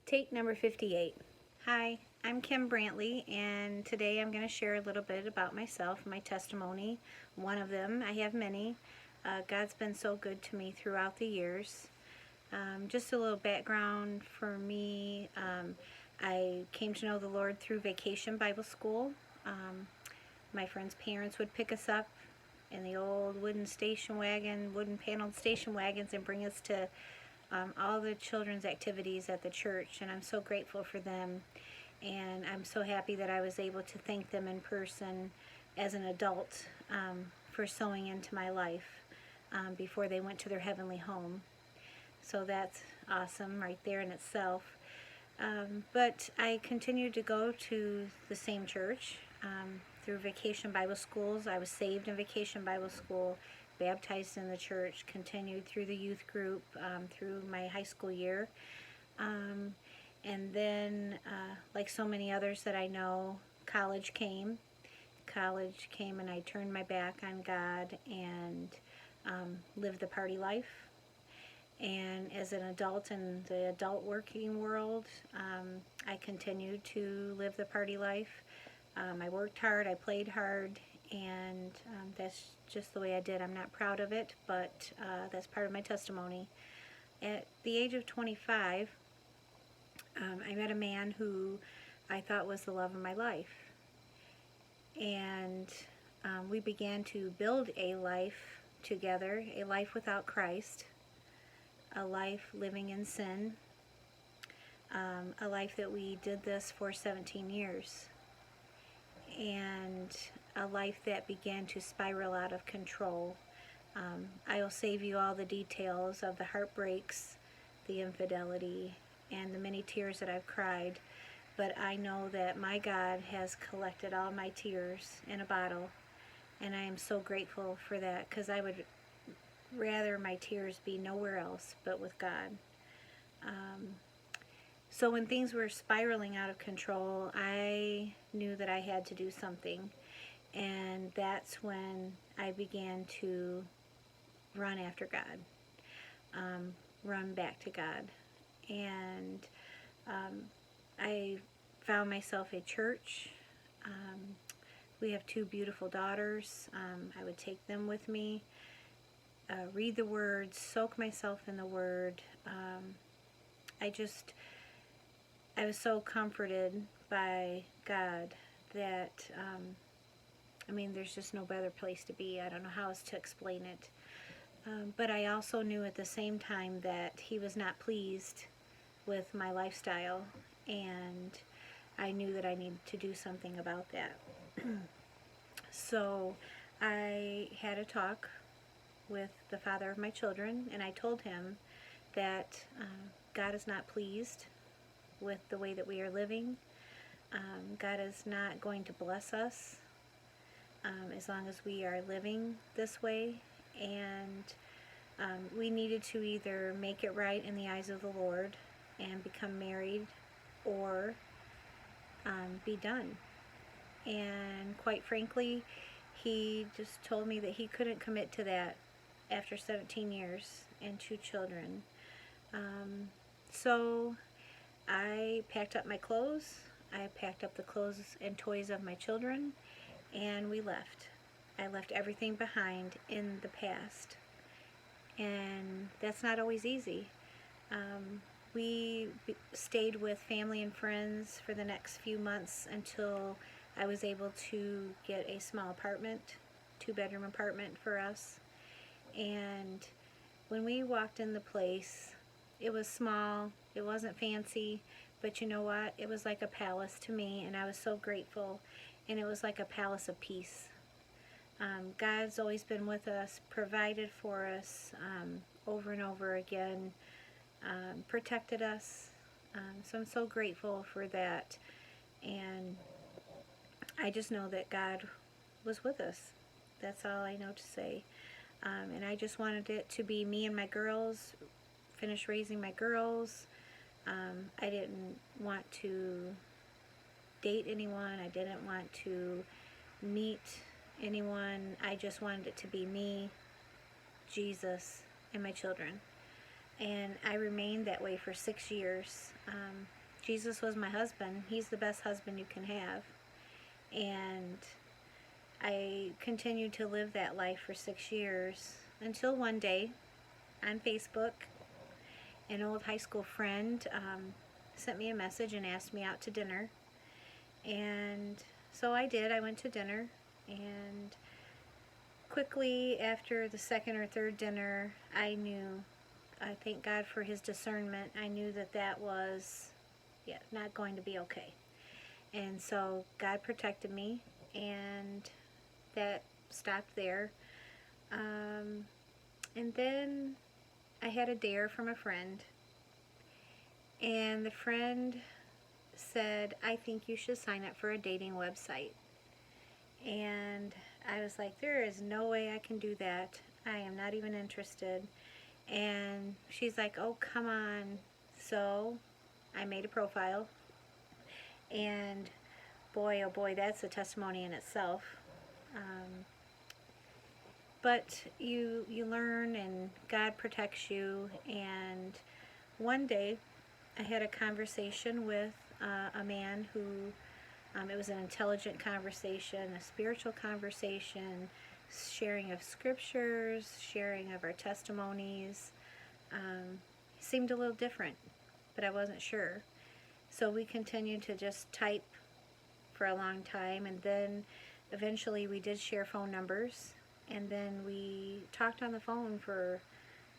Take number 58. Hi, I'm Kim Brantley, and today I'm going to share a little bit about myself, my testimony. One of them, I have many. God's been so good to me throughout the years. Just a little background for me. I came to know the Lord through Vacation Bible School. My friends' parents would pick us up in the old wooden paneled station wagons, and bring us to all the children's activities at the church, and I'm so grateful for them, and I'm so happy that I was able to thank them in person as an adult for sowing into my life before they went to their heavenly home. So that's awesome right there in itself. But I continued to go to the same church through Vacation Bible Schools. I was saved in Vacation Bible School, baptized in the church, continued through the youth group through my high school year. And then, like so many others that I know, college came. College came and I turned my back on God and lived the party life. And as an adult in the adult working world, I continued to live the party life. I worked hard, I played hard, and that's just the way I did. I'm not proud of it, but that's part of my testimony. At the age of 25, I met a man who I thought was the love of my life. And we began to build a life together, a life without Christ, a life living in sin, a life that we did this for 17 years, and a life that began to spiral out of control. I will save you all the details of the heartbreaks, the infidelity, and the many tears that I've cried, but I know that my God has collected all my tears in a bottle, and I am so grateful for that, because I would rather my tears be nowhere else but with God. So when things were spiraling out of control, I knew that I had to do something, and that's when I began to run after God, run back to God. And I found myself a church. We have two beautiful daughters. I would take them with me, read the Word, soak myself in the Word. I was so comforted by God that, there's just no better place to be. I don't know how else to explain it. But I also knew at the same time that He was not pleased with my lifestyle, and I knew that I needed to do something about that. So I had a talk with the father of my children, and I told him that God is not pleased with the way that we are living. God is not going to bless us as long as we are living this way, and we needed to either make it right in the eyes of the Lord and become married, or be done. And quite frankly, he just told me that he couldn't commit to that after 17 years and 2 children. So I packed up my clothes, I packed up the clothes and toys of my children, and we left. I left everything behind in the past. And that's not always easy. We stayed with family and friends for the next few months until I was able to get a small apartment, 2-bedroom apartment for us. And when we walked in the place, it was small, it wasn't fancy, but you know what? It was like a palace to me, and I was so grateful, and it was like a palace of peace. God's always been with us, provided for us over and over again, protected us. So I'm so grateful for that, and I just know that God was with us. That's all I know to say. And I just wanted it to be me and my girls, finish raising my girls. I didn't want to date anyone. I didn't want to meet anyone. I just wanted it to be me, Jesus, and my children. and I remained that way for 6 years. Jesus was my husband. He's the best husband you can have. And I continued to live that life for 6 years until one day on Facebook, an old high school friend sent me a message and asked me out to dinner. And so I did. I went to dinner, and quickly after the second or third dinner, I thank God for his discernment. I knew that that was not going to be okay. And so God protected me, and that stopped there. And then I had a dare from a friend, and the friend said, I think you should sign up for a dating website. And I was like, there is no way I can do that. I am not even interested. And she's like, oh, come on. So I made a profile, and boy, oh boy, that's a testimony in itself. But you learn, and God protects you. And one day I had a conversation with a man who, it was an intelligent conversation, a spiritual conversation, sharing of scriptures, sharing of our testimonies. He seemed a little different, but I wasn't sure. So we continued to just type for a long time, and then eventually we did share phone numbers, and then we talked on the phone for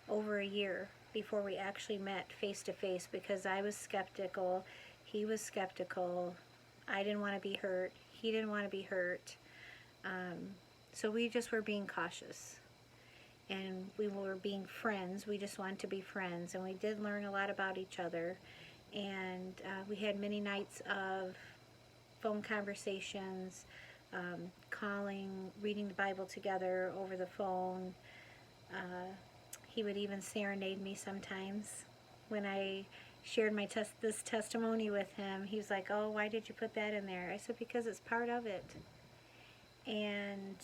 over a year before we actually met face to face, because I was skeptical, he was skeptical, I didn't want to be hurt, he didn't want to be hurt. So we just were being cautious, and we were being friends. We just wanted to be friends, and we did learn a lot about each other. And we had many nights of phone conversations, calling, reading the Bible together over the phone. He would even serenade me sometimes. When I shared this testimony with him, he was like, oh, why did you put that in there? I said, because it's part of it. And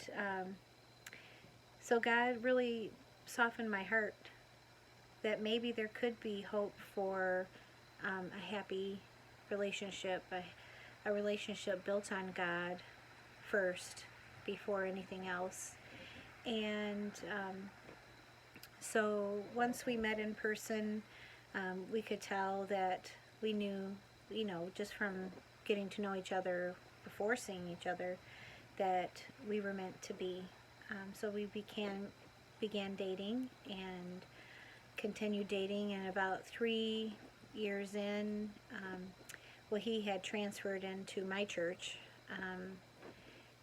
so God really softened my heart that maybe there could be hope for a happy relationship, a relationship built on God first before anything else. And so once we met in person, we could tell that we knew, just from getting to know each other before seeing each other, that we were meant to be. So we began dating and continued dating, and about 3 years in, he had transferred into my church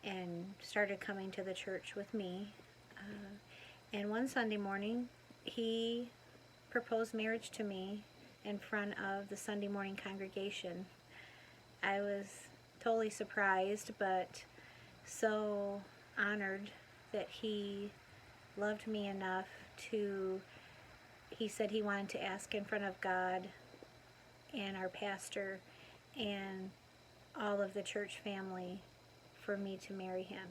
and started coming to the church with me. And one Sunday morning, he proposed marriage to me in front of the Sunday morning congregation. I was totally surprised, but so honored that he loved me enough he said he wanted to ask in front of God and our pastor and all of the church family for me to marry him.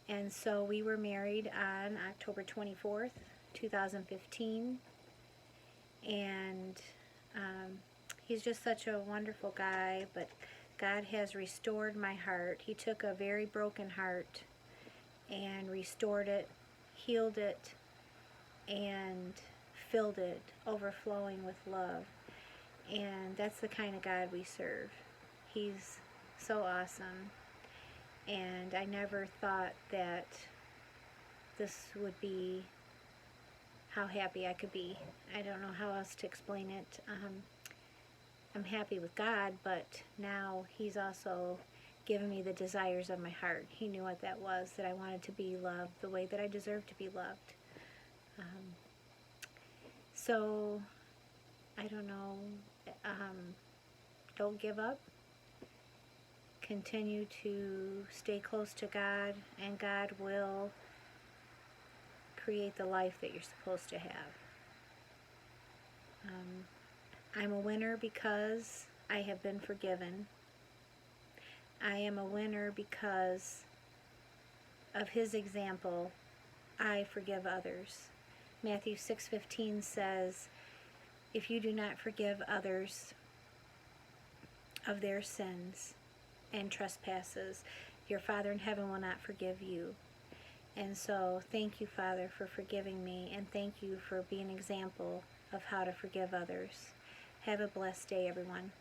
And so we were married on October 24th, 2015. And he's just such a wonderful guy, but God has restored my heart. He took a very broken heart and restored it, healed it, and filled it, overflowing with love. And that's the kind of God we serve. He's so awesome. And I never thought that this would be how happy I could be. I don't know how else to explain it. I'm happy with God, but now he's also given me the desires of my heart. He knew what that was, that I wanted to be loved the way that I deserved to be loved. So, I don't know, don't give up. Continue to stay close to God, and God will create the life that you're supposed to have. I'm a winner because I have been forgiven. I am a winner because of his example. I forgive others. Matthew 6:15 says, if you do not forgive others of their sins and trespasses, your Father in heaven will not forgive you. And so thank you, Father, for forgiving me, and thank you for being an example of how to forgive others. Have a blessed day, everyone.